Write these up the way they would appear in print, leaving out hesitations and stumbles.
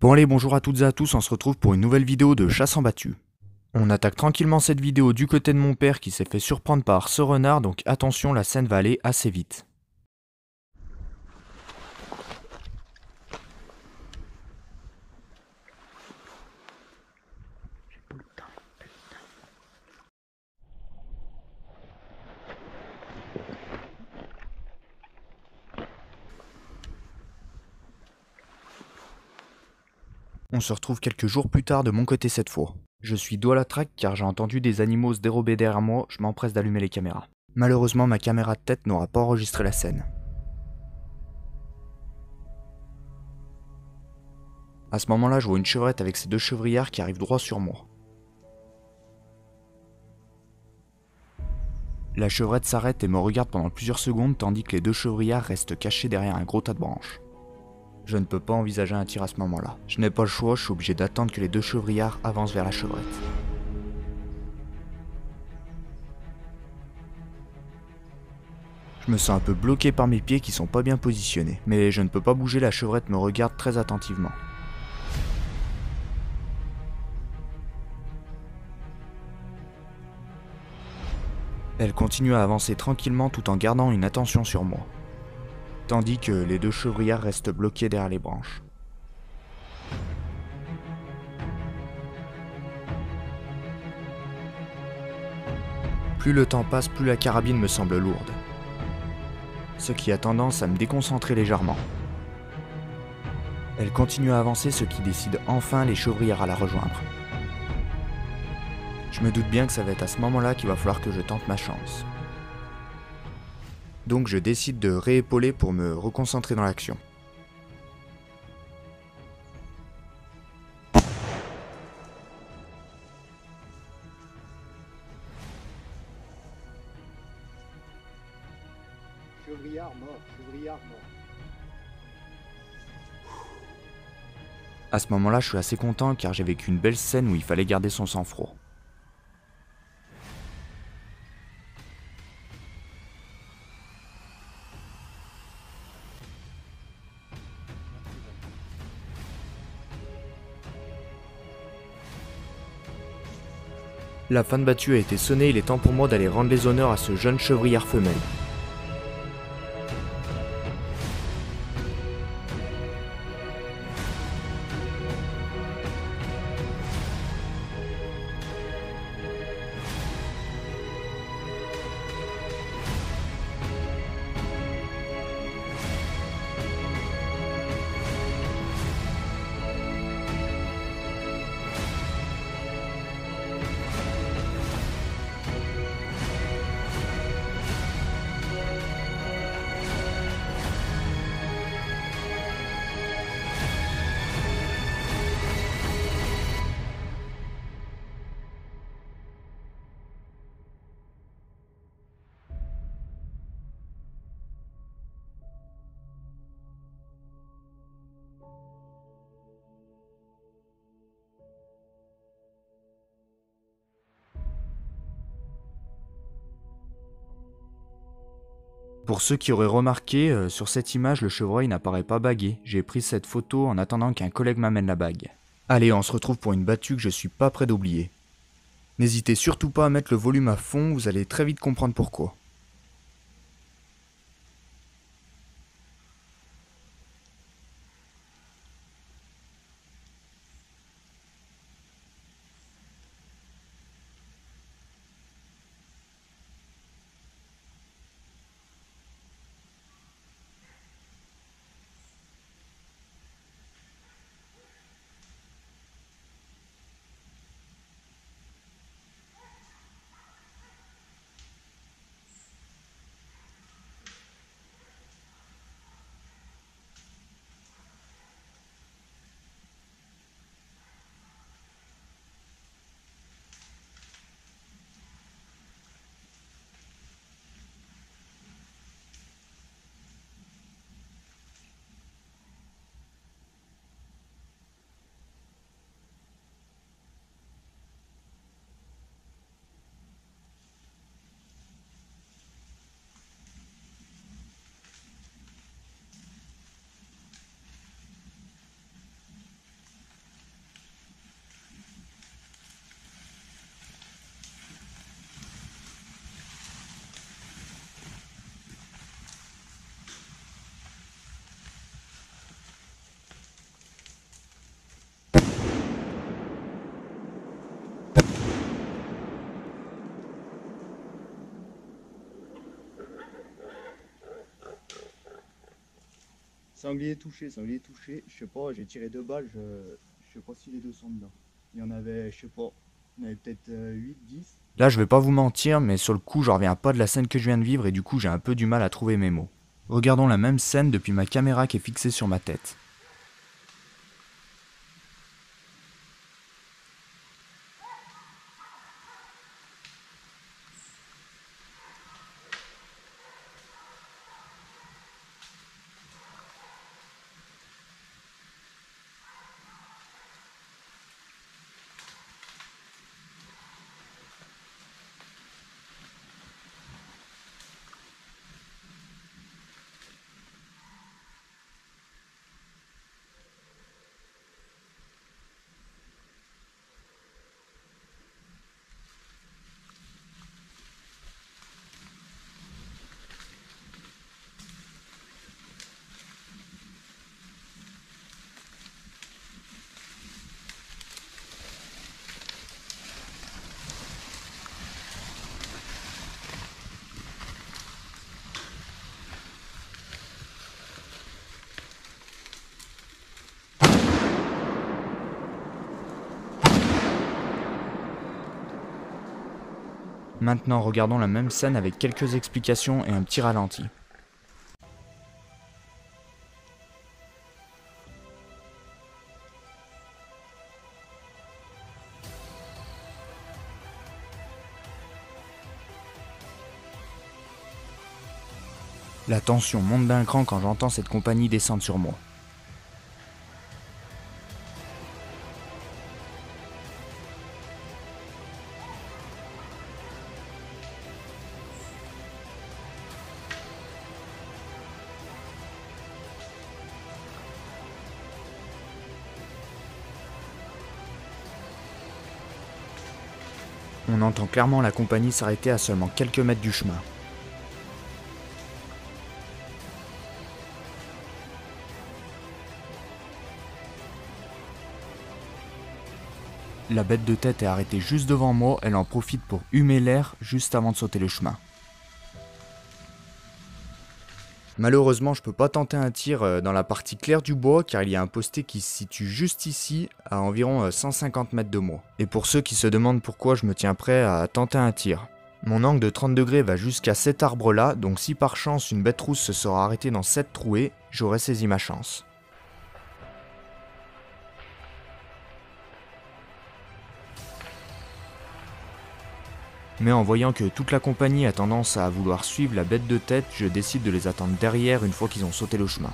Bon allez, bonjour à toutes et à tous, on se retrouve pour une nouvelle vidéo de chasse en battu. On attaque tranquillement cette vidéo du côté de mon père qui s'est fait surprendre par ce renard, donc attention, la scène va aller assez vite. On se retrouve quelques jours plus tard de mon côté cette fois. Je suis dos à la traque car j'ai entendu des animaux se dérober derrière moi, je m'empresse d'allumer les caméras. Malheureusement, ma caméra de tête n'aura pas enregistré la scène. À ce moment-là, je vois une chevrette avec ses deux chevrières qui arrivent droit sur moi. La chevrette s'arrête et me regarde pendant plusieurs secondes tandis que les deux chevrières restent cachées derrière un gros tas de branches. Je ne peux pas envisager un tir à ce moment-là. Je n'ai pas le choix, je suis obligé d'attendre que les deux chevrières avancent vers la chevrette. Je me sens un peu bloqué par mes pieds qui sont pas bien positionnés, mais je ne peux pas bouger, la chevrette me regarde très attentivement. Elle continue à avancer tranquillement tout en gardant une attention sur moi, tandis que les deux chevrières restent bloquées derrière les branches. Plus le temps passe, plus la carabine me semble lourde, ce qui a tendance à me déconcentrer légèrement. Elle continue à avancer, ce qui décide enfin les chevrières à la rejoindre. Je me doute bien que ça va être à ce moment-là qu'il va falloir que je tente ma chance. Donc je décide de réépauler pour me reconcentrer dans l'action. Chevrillard mort, chevrillard mort. À ce moment-là, je suis assez content car j'ai vécu une belle scène où il fallait garder son sang-froid. La fin de battue a été sonnée, il est temps pour moi d'aller rendre les honneurs à ce jeune chevrière femelle. Pour ceux qui auraient remarqué, sur cette image, le chevreuil n'apparaît pas bagué. J'ai pris cette photo en attendant qu'un collègue m'amène la bague. Allez, on se retrouve pour une battue que je suis pas prêt d'oublier. N'hésitez surtout pas à mettre le volume à fond, vous allez très vite comprendre pourquoi. Sanglier touché, sanglier touché. Je sais pas, j'ai tiré 2 balles, je sais pas si les deux sont dedans. Il y en avait, je sais pas, il y en avait peut-être 8, 10. Là, je vais pas vous mentir, mais sur le coup, je reviens pas de la scène que je viens de vivre et du coup, j'ai un peu du mal à trouver mes mots. Regardons la même scène depuis ma caméra qui est fixée sur ma tête. Maintenant, regardons la même scène avec quelques explications et un petit ralenti. La tension monte d'un cran quand j'entends cette compagnie descendre sur moi. On entend clairement la compagnie s'arrêter à seulement quelques mètres du chemin. La bête de tête est arrêtée juste devant moi, elle en profite pour humer l'air juste avant de sauter le chemin. Malheureusement, je peux pas tenter un tir dans la partie claire du bois car il y a un posté qui se situe juste ici, à environ 150 mètres de moi. Et pour ceux qui se demandent pourquoi je me tiens prêt à tenter un tir. Mon angle de 30 degrés va jusqu'à cet arbre là, donc si par chance une bête rousse se sera arrêtée dans cette trouée, j'aurais saisi ma chance. Mais en voyant que toute la compagnie a tendance à vouloir suivre la bête de tête, je décide de les attendre derrière une fois qu'ils ont sauté le chemin.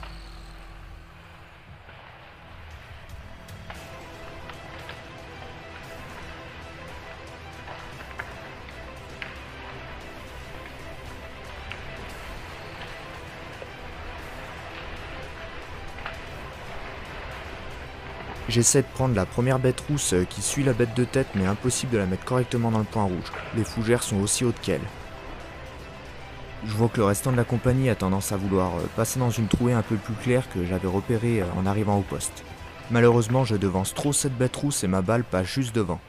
J'essaie de prendre la première bête rousse qui suit la bête de tête, mais impossible de la mettre correctement dans le point rouge. Les fougères sont aussi hautes qu'elle. Je vois que le restant de la compagnie a tendance à vouloir passer dans une trouée un peu plus claire que j'avais repérée en arrivant au poste. Malheureusement, je devance trop cette bête rousse et ma balle passe juste devant.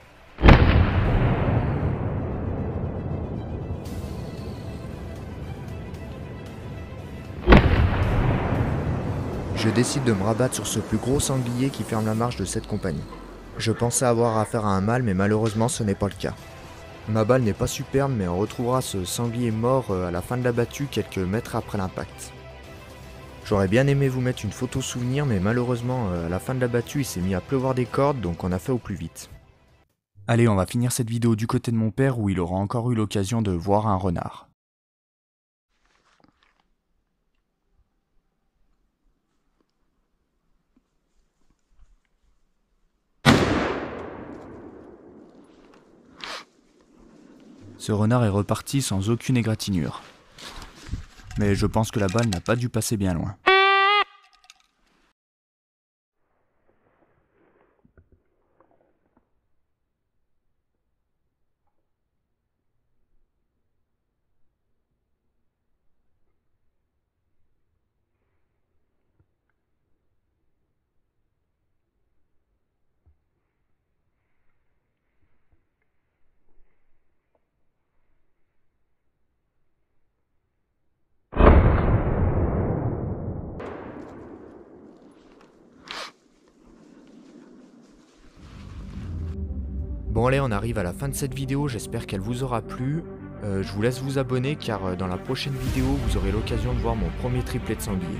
Je décide de me rabattre sur ce plus gros sanglier qui ferme la marche de cette compagnie. Je pensais avoir affaire à un mâle, mais malheureusement ce n'est pas le cas. Ma balle n'est pas superbe, mais on retrouvera ce sanglier mort à la fin de la battue quelques mètres après l'impact. J'aurais bien aimé vous mettre une photo souvenir, mais malheureusement à la fin de la battue il s'est mis à pleuvoir des cordes, donc on a fait au plus vite. Allez, on va finir cette vidéo du côté de mon père où il aura encore eu l'occasion de voir un renard. Ce renard est reparti sans aucune égratignure. Mais je pense que la balle n'a pas dû passer bien loin. Bon allez, on arrive à la fin de cette vidéo, j'espère qu'elle vous aura plu. Je vous laisse vous abonner car dans la prochaine vidéo, vous aurez l'occasion de voir mon premier triplet de sanglier.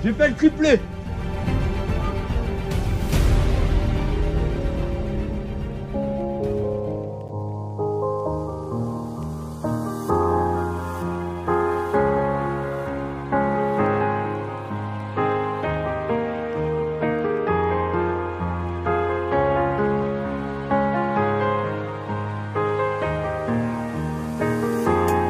J'ai fait le triplé.